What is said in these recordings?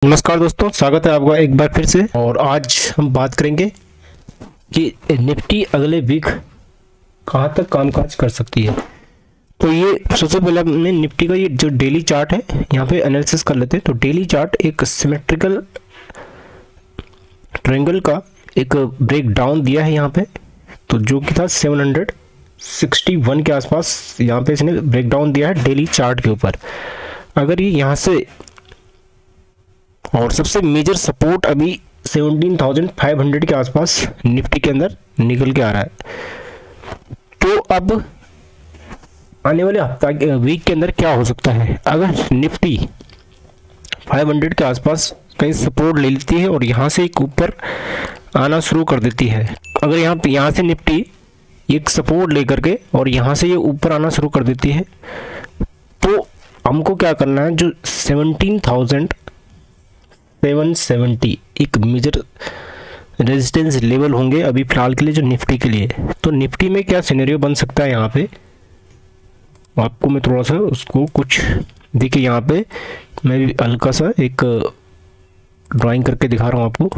नमस्कार दोस्तों, स्वागत है आपका एक बार फिर से। और आज हम बात करेंगे कि निफ्टी अगले वीक कहाँ तक कामकाज कर सकती है। तो ये सबसे पहले हमने निफ्टी का ये जो डेली चार्ट है यहाँ पे एनालिसिस कर लेते हैं। तो डेली चार्ट एक सिमेट्रिकल ट्रायंगल का एक ब्रेक डाउन दिया है यहाँ पे, तो जो कि था 761 के आसपास यहाँ पे इसने ब्रेक डाउन दिया है डेली चार्ट के ऊपर। अगर ये यहाँ से, और सबसे मेजर सपोर्ट अभी 17,500 के आसपास निफ्टी के अंदर निकल के आ रहा है। तो अब आने वाले हफ्ता वीक के अंदर क्या हो सकता है, अगर निफ्टी 500 के आसपास कहीं सपोर्ट ले लेती है और यहाँ से एक ऊपर आना शुरू कर देती है। अगर यहाँ से निफ्टी एक सपोर्ट लेकर के और यहाँ से ये ऊपर आना शुरू कर देती है, तो हमको क्या करना है, जो 17,770 एक मेजर रेजिस्टेंस लेवल होंगे अभी फिलहाल के लिए जो निफ्टी के लिए। तो निफ्टी में क्या सिनेरियो बन सकता है, यहाँ पे आपको मैं थोड़ा सा उसको कुछ देखिए, यहाँ पे मैं भी हल्का सा एक ड्राइंग करके दिखा रहा हूँ आपको।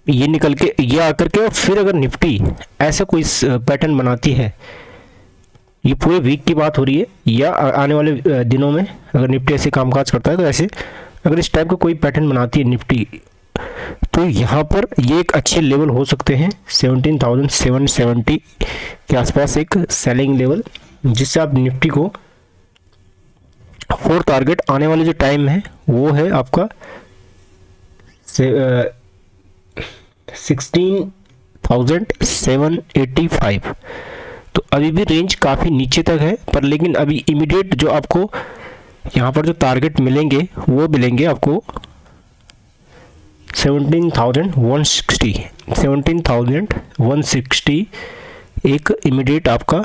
ये निकल के ये आकर के, और फिर अगर निफ्टी ऐसा कोई पैटर्न बनाती है, ये पूरे वीक की बात हो रही है या आने वाले दिनों में अगर निफ्टी ऐसे कामकाज करता है, तो ऐसे अगर इस टाइप का कोई पैटर्न बनाती है निफ्टी, तो यहाँ पर ये एक अच्छे लेवल हो सकते हैं 17,770 के आसपास एक सेलिंग लेवल, जिससे आप निफ्टी को फोर टारगेट आने वाले जो टाइम है वो है आपका 16,785। तो अभी भी रेंज काफ़ी नीचे तक है, पर लेकिन अभी इमीडिएट जो आपको यहाँ पर जो टारगेट मिलेंगे वो मिलेंगे आपको 17,160 एक इमीडिएट आपका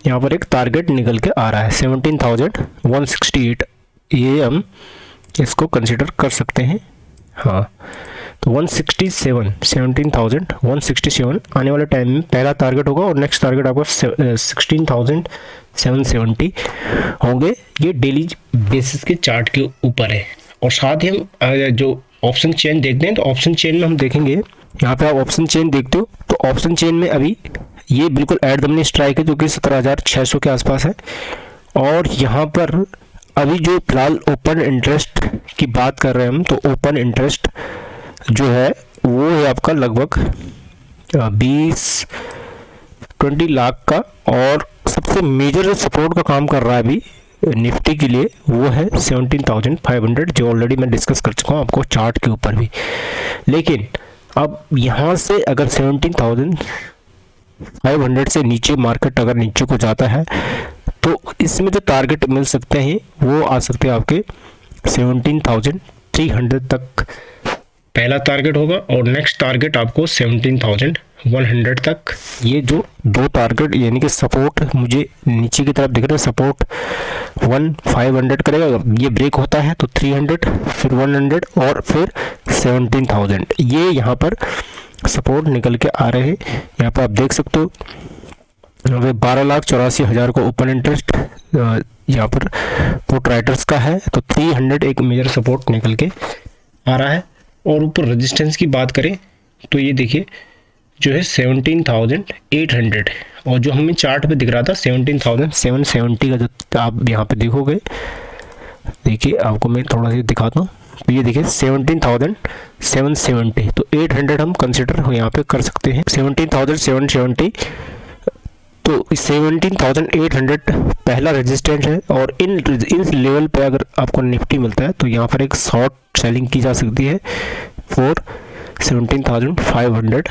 यहाँ पर एक टारगेट निकल के आ रहा है 17,168। ये हम इसको कंसिडर कर सकते हैं। हाँ, तो 17,167 आने वाले टाइम में पहला टारगेट होगा, और नेक्स्ट टारगेट आपको 16,770 होंगे। ये डेली बेसिस के चार्ट के ऊपर है। और साथ ही हम जो ऑप्शन चेन देखते हैं, तो ऑप्शन चेन में हम देखेंगे, यहाँ पे आप ऑप्शन चेन देखते हो, तो ऑप्शन चेन में अभी ये बिल्कुल एट द मनी स्ट्राइक है, जो कि 17,600 के आसपास है। और यहाँ पर अभी जो फिलहाल ओपन इंटरेस्ट की बात कर रहे हैं हम, तो ओपन इंटरेस्ट जो है वो है आपका लगभग 20 लाख का। और सबसे मेजर जो सपोर्ट का काम कर रहा है अभी निफ्टी के लिए वो है 17,500, जो ऑलरेडी मैं डिस्कस कर चुका हूँ आपको चार्ट के ऊपर भी। लेकिन अब यहाँ से अगर 17,500 से नीचे मार्केट अगर नीचे को जाता है, तो इसमें जो टारगेट मिल सकते हैं वो आ सकते हैं आपके 17,300 तक पहला टारगेट होगा, और नेक्स्ट टारगेट आपको 17,100 तक। ये जो दो टारगेट यानी कि सपोर्ट मुझे नीचे की तरफ दिख रहा है, सपोर्ट 1500 करेगा, ये ब्रेक होता है तो 300, फिर 100 और फिर 17,000, ये यहाँ पर सपोर्ट निकल के आ रहे हैं। यहाँ पर आप देख सकते हो 12,84,000 को ओपन इंटरेस्ट यहाँ पर पुट राइटर्स का है, तो 300 एक मेजर सपोर्ट निकल के आ रहा है। और ऊपर रेजिस्टेंस की बात करें तो ये देखिए जो है 17,800, और जो हमें चार्ट पे दिख रहा था 17,770 का, जो आप यहाँ पे देखोगे, देखिए आपको मैं थोड़ा सा दिखाता हूँ, तो ये देखिए 17,770, तो 800 हम कंसिडर यहाँ पे कर सकते हैं। 17,770 तो 17,800 पहला रेजिस्टेंस है, और इन लेवल पे अगर आपको निफ्टी मिलता है तो यहाँ पर एक शॉर्ट सेलिंग की जा सकती है फॉर 17,500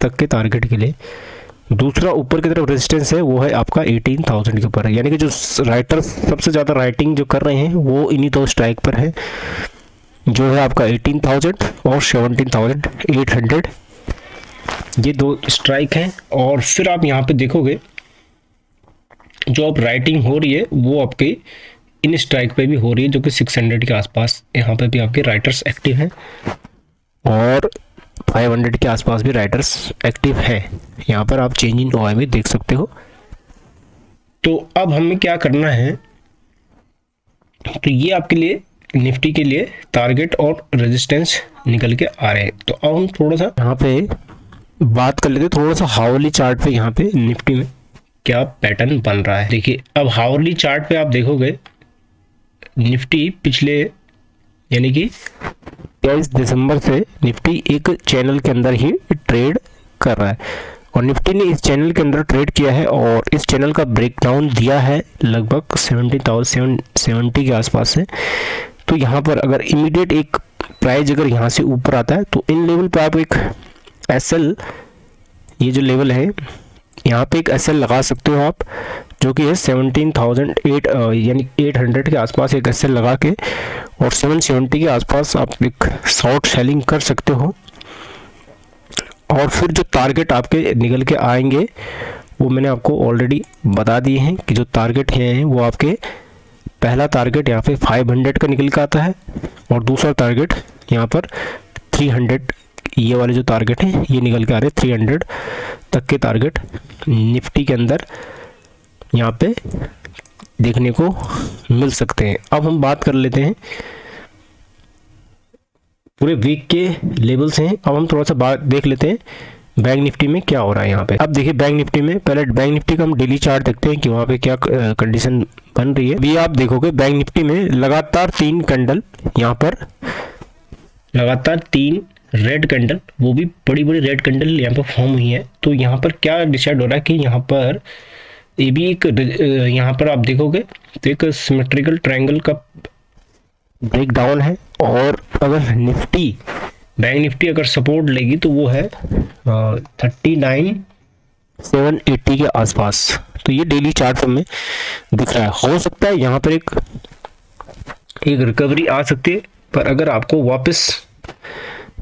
तक के टारगेट के लिए। दूसरा ऊपर की तरफ रेजिस्टेंस है वो है आपका 18,000 के ऊपर, यानी कि जो राइटर सबसे ज़्यादा राइटिंग जो कर रहे हैं वो इन्हीं दो स्ट्राइक पर है, जो है आपका 18,000 और 17,800, ये दो स्ट्राइक हैं। और फिर आप यहाँ पे देखोगे जो अब राइटिंग हो रही है वो आपके इन स्ट्राइक पे भी हो रही है, जो कि 600 के आसपास यहाँ पे भी आपके राइटर्स एक्टिव हैं, और 500 के आसपास भी राइटर्स एक्टिव हैं। यहाँ पर आप चेंज इन ओआई में देख सकते हो। तो अब हमें क्या करना है, तो ये आपके लिए निफ्टी के लिए टारगेट और रेजिस्टेंस निकल के आ रहे हैं। तो अब हम थोड़ा सा यहाँ पे बात कर लेते हैं, थोड़ा सा हावरली चार्ट पे यहाँ पे निफ्टी में क्या पैटर्न बन रहा है। देखिए अब हावरली चार्ट पे आप देखोगे निफ्टी पिछले यानी कि 23 दिसंबर से निफ्टी एक चैनल के अंदर ही ट्रेड कर रहा है और निफ्टी ने इस चैनल के अंदर ट्रेड किया है और इस चैनल का ब्रेकडाउन दिया है लगभग 70,770 के आसपास से। तो यहाँ पर अगर इमीडिएट एक प्राइस अगर यहाँ से ऊपर आता है तो इन लेवल पे आप एक एसएल, ये जो लेवल है यहाँ पे एक एसएल लगा सकते हो आप, जो कि है 17,800 यानी 800 के आसपास एक एसएल लगा के और 770 के आसपास आप एक शॉर्ट सेलिंग कर सकते हो। और फिर जो टारगेट आपके निकल के आएंगे वो मैंने आपको ऑलरेडी बता दिए हैं कि जो टारगेट हैं वो आपके पहला टारगेट यहाँ पे 500 का निकल के आता है और दूसरा टारगेट यहाँ पर 300, ये वाले जो टारगेट हैं ये निकल के आ रहे हैं 300 तक के टारगेट निफ्टी के अंदर यहाँ पे देखने को मिल सकते हैं। अब हम बात कर लेते हैं पूरे वीक के लेवल्स हैं। अब हम थोड़ा सा बात देख लेते हैं बैंक निफ्टी में क्या हो रहा है यहाँ पे। अब देखिए बैंक निफ्टी में पहले बैंक निफ्टी का हम डेली चार्ट देखते हैं कि वहाँ पे क्या कंडीशन बन रही है। अभी आप देखोगे बैंक निफ्टी में लगातार 3 कैंडल, यहाँ पर लगातार 3 रेड कैंडल, वो भी बड़ी बड़ी रेड कैंडल यहाँ पर फॉर्म हुई है। तो यहाँ पर क्या डिसाइड हो रहा है कि यहाँ पर ये भी एक यहाँ पर आप देखोगे तो एक सिमेट्रिकल ट्रायंगल का ब्रेक डाउन है और अगर निफ्टी बैंक निफ्टी अगर सपोर्ट लेगी तो वो है 39,780 के आसपास। तो ये डेली चार्ट में दिख रहा है। हो सकता है यहाँ पर एक रिकवरी आ सकती है, पर अगर आपको वापस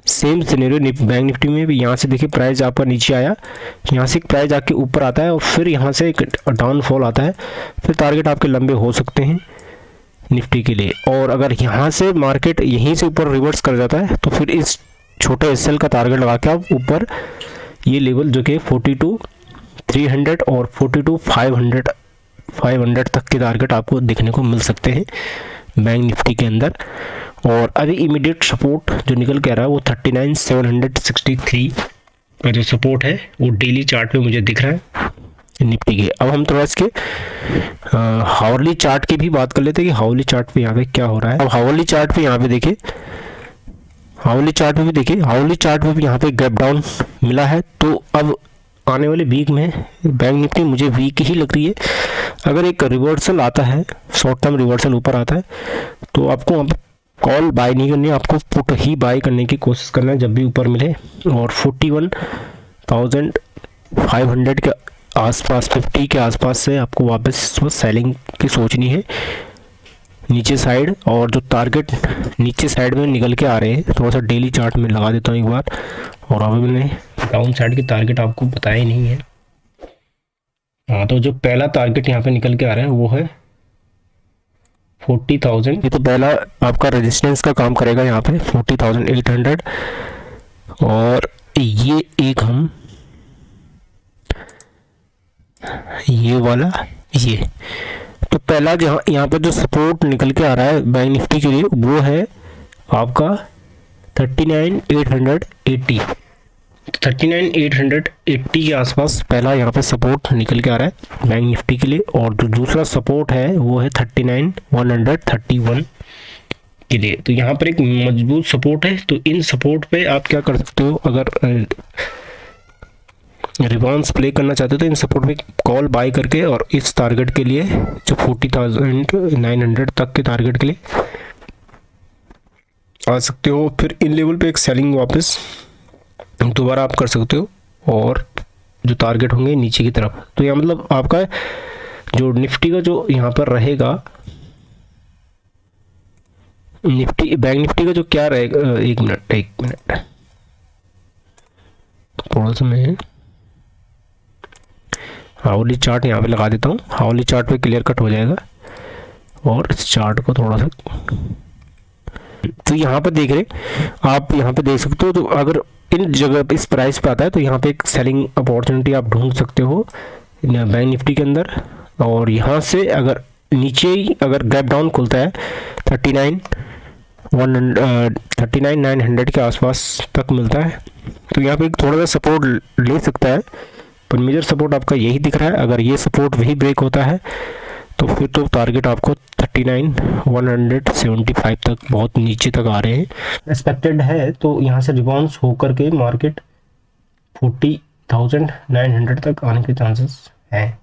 सेम सिनेरियो बैंक निफ्टी में भी यहाँ से देखिए प्राइस आपका नीचे आया, यहाँ से एक प्राइस आके ऊपर आता है और फिर यहाँ से एक डाउनफॉल आता है, फिर टारगेट आपके लंबे हो सकते हैं निफ्टी के लिए। और अगर यहाँ से मार्केट यहीं से ऊपर रिवर्स कर जाता है तो फिर इस छोटे एसएल का टारगेट लगा के आप ऊपर ये लेवल जो कि 42,300 और 42,500 तक के टारगेट आपको देखने को मिल सकते हैं बैंक निफ्टी के अंदर। और अभी इमीडिएट सपोर्ट जो निकल के आ रहा है वो 39,763 का जो सपोर्ट है वो डेली चार्ट पे मुझे दिख रहा है निफ्टी के। अब हम थोड़ा इसके हावरली चार्ट की भी बात कर लेते हैं कि हावरली चार्ट पे यहाँ पे क्या हो रहा है। अब हावरली चार्ट पे यहाँ पे देखिए, हावरली चार्ट पे भी देखिए, हावरली चार्ट पे भी यहाँ पे गैप डाउन मिला है। तो अब आने वाले वीक में बैंक निफ्टी मुझे वीक ही लग रही है। अगर एक रिवर्सल आता है, शॉर्ट टर्म रिवर्सल ऊपर आता है, तो आपको वहाँ पर कॉल बाय नहीं करनी है, आपको पुट ही बाय करने की कोशिश करना है जब भी ऊपर मिले। और 41,500 के आसपास, 50 के आसपास से आपको वापस सेलिंग की सोचनी है नीचे साइड। और जो टारगेट नीचे साइड में निकल के आ रहे हैं, थोड़ा सा डेली चार्ट में लगा देता हूँ एक बार। और अभी मैंने डाउन साइड के टारगेट आपको बताया ही नहीं है। हाँ, तो जो पहला टारगेट यहाँ पे निकल के आ रहा है वो है 40,000। ये तो पहला आपका रेजिस्टेंस का काम करेगा यहाँ पे 40,800। और ये एक हम ये वाला ये तो पहला जहाँ यहाँ पर जो सपोर्ट निकल के आ रहा है बैंक निफ्टी के लिए वो है आपका 39,880। 39,880 के आसपास पहला यहाँ पे सपोर्ट निकल के आ रहा है बैंक निफ्टी के लिए। और जो दूसरा सपोर्ट है वो है 39,131 के लिए। तो यहाँ पर एक मजबूत सपोर्ट है। तो इन सपोर्ट पे आप क्या कर सकते हो, अगर रिबाउंस प्ले करना चाहते हो तो इन सपोर्ट में कॉल बाय करके और इस टारगेट के लिए जो 40,900 तक के टारगेट के लिए आ सकते हो। फिर इन लेवल पे एक सेलिंग वापस दोबारा आप कर सकते हो और जो टारगेट होंगे नीचे की तरफ। तो यह मतलब आपका जो निफ्टी का जो यहाँ पर रहेगा, निफ्टी बैंक निफ्टी का जो क्या रहेगा, एक मिनट थोड़ा सा मैं हावरली चार्ट यहाँ पे लगा देता हूँ। हावरली चार्ट पे क्लियर कट हो जाएगा। और इस चार्ट को थोड़ा सा, तो यहाँ पर देख रहे आप, यहाँ पे देख सकते हो। तो अगर इन जगह पे इस प्राइस पे आता है तो यहाँ पे एक सेलिंग अपॉर्चुनिटी आप ढूंढ सकते हो बैंक निफ्टी के अंदर। और यहाँ से अगर नीचे ही अगर गैप डाउन खुलता है 39,900 के आसपास तक मिलता है, तो यहाँ पे थोड़ा सा सपोर्ट ले सकता है, पर मेजर सपोर्ट आपका यही दिख रहा है। अगर ये सपोर्ट वही ब्रेक होता है तो फिर तो टारगेट आपको 39,175 तक बहुत नीचे तक आ रहे हैं एक्सपेक्टेड है। तो यहाँ से रिबाउंस होकर के मार्केट 40,900 तक आने के चांसेस हैं।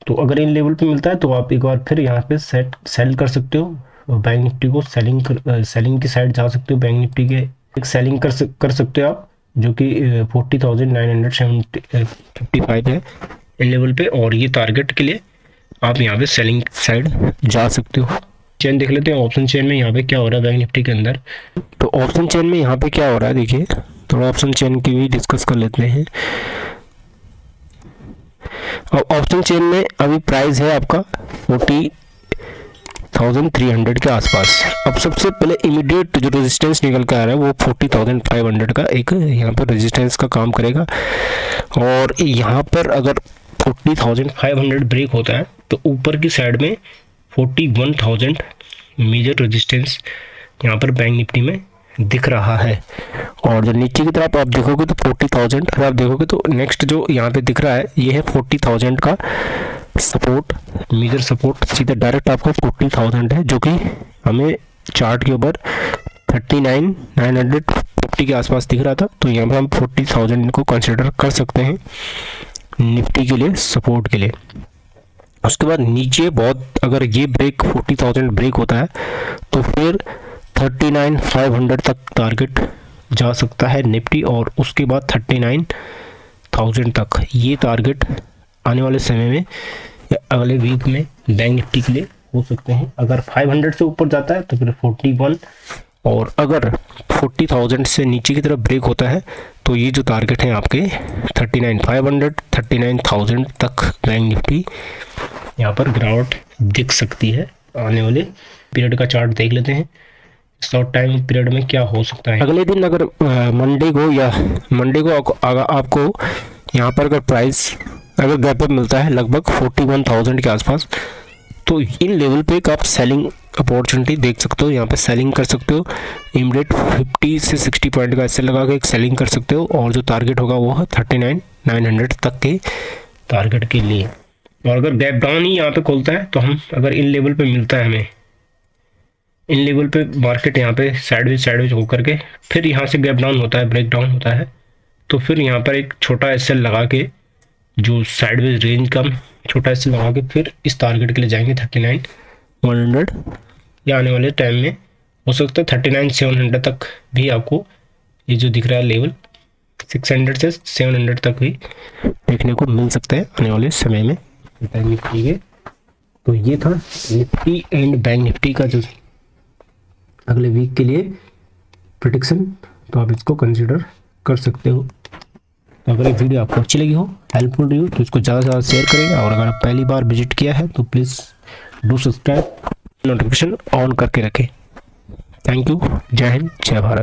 तो अगर इन लेवल पे मिलता है तो आप एक बार फिर यहाँ पे सेल कर सकते हो, बैंक निफ्टी को सेलिंग की साइड जा सकते हो। बैंक निफ्टी के एक सेलिंग कर सकते हो आप, जो कि 40,955 है इन लेवल पे, और ये टारगेट के लिए आप यहाँ पे सेलिंग साइड जा सकते हो। चेन देख लेते हैं ऑप्शन चेन में यहाँ पे क्या हो रहा है बैंक निफ्टी के अंदर। तो ऑप्शन चेन में यहाँ पे क्या हो रहा है देखिए, थोड़ा ऑप्शन चेन की भी डिस्कस कर लेते हैं। और ऑप्शन चेन में अभी प्राइस है आपका 40,300 के आसपास। अब सबसे पहले इमीडिएट जो रेजिस्टेंस निकल के आ रहा है वो 40,500 का एक यहाँ पर रेजिस्टेंस का काम करेगा, और यहाँ पर अगर 40,500 ब्रेक होता है तो ऊपर की साइड में 41,000 मेजर रेजिस्टेंस यहाँ पर बैंक निफ्टी में दिख रहा है। और जो नीचे की तरफ आप देखोगे तो 40,000, अगर आप देखोगे तो नेक्स्ट जो यहाँ पे दिख रहा है ये है 40,000 का सपोर्ट, मेजर सपोर्ट सीधा डायरेक्ट आपको 40,000 है, जो कि हमें चार्ट के ऊपर 39,950 के आसपास दिख रहा था। तो यहाँ पर हम 40,000 को कंसिडर कर सकते हैं निफ्टी के लिए, सपोर्ट के लिए। उसके बाद नीचे बहुत अगर ये ब्रेक 40,000 ब्रेक होता है तो फिर 39,500 तक टारगेट जा सकता है निफ्टी, और उसके बाद 39,000 तक ये टारगेट आने वाले समय में या अगले वीक में बैंक निफ्टी के लिए हो सकते हैं। अगर 500 से ऊपर जाता है तो फिर 41, और अगर 40,000 से नीचे की तरफ ब्रेक होता है तो ये जो टारगेट है आपके 39,500 39,000 तक बैंक निफ्टी यहाँ पर गिरावट दिख सकती है। आने वाले पीरियड का चार्ट देख लेते हैं, शॉर्ट टाइम पीरियड में क्या हो सकता है। अगले दिन अगर मंडे को आपको यहाँ पर अगर प्राइस अगर गैप अप मिलता है लगभग 41,000 के आसपास, तो इन लेवल पे आप सेलिंग अपॉर्चुनिटी देख सकते हो, यहाँ पे सेलिंग कर सकते हो। इमीडिएट 50 से 60 पॉइंट का ऐसे लगा के एक सेलिंग कर सकते हो, और जो टारगेट होगा वो है 39,900 तक के टारगेट के लिए। और अगर गैप डाउन ही यहाँ पे खोलता है तो हम अगर इन लेवल पे मिलता है हमें, इन लेवल पे मार्केट यहाँ पे साइडवेज होकर के फिर यहाँ से गैप डाउन होता है, ब्रेक डाउन होता है, तो फिर यहाँ पर एक छोटा एसएल लगा के, जो साइडवेज रेंज का छोटा एसएल लगा के फिर इस टारगेट के लिए जाएंगे 39,100, या आने वाले टाइम में हो सकता है 39,700 तक भी आपको ये जो दिख रहा है लेवल 600 से 700 तक भी देखने को मिल सकता है आने वाले समय में बैंक निफ्टी के। तो ये था निफ्टी एंड बैंक निफ्टी का जो अगले वीक के लिए प्रेडिक्शन, तो आप इसको कंसीडर कर सकते हो। तो अगर ये वीडियो आपको अच्छी लगी हो, हेल्पफुल रही हो, तो इसको ज़्यादा से ज़्यादा शेयर करें, और अगर आप पहली बार विजिट किया है तो please do subscribe, notification on करके रखें। Thank you. जय हिंद, जय भारत।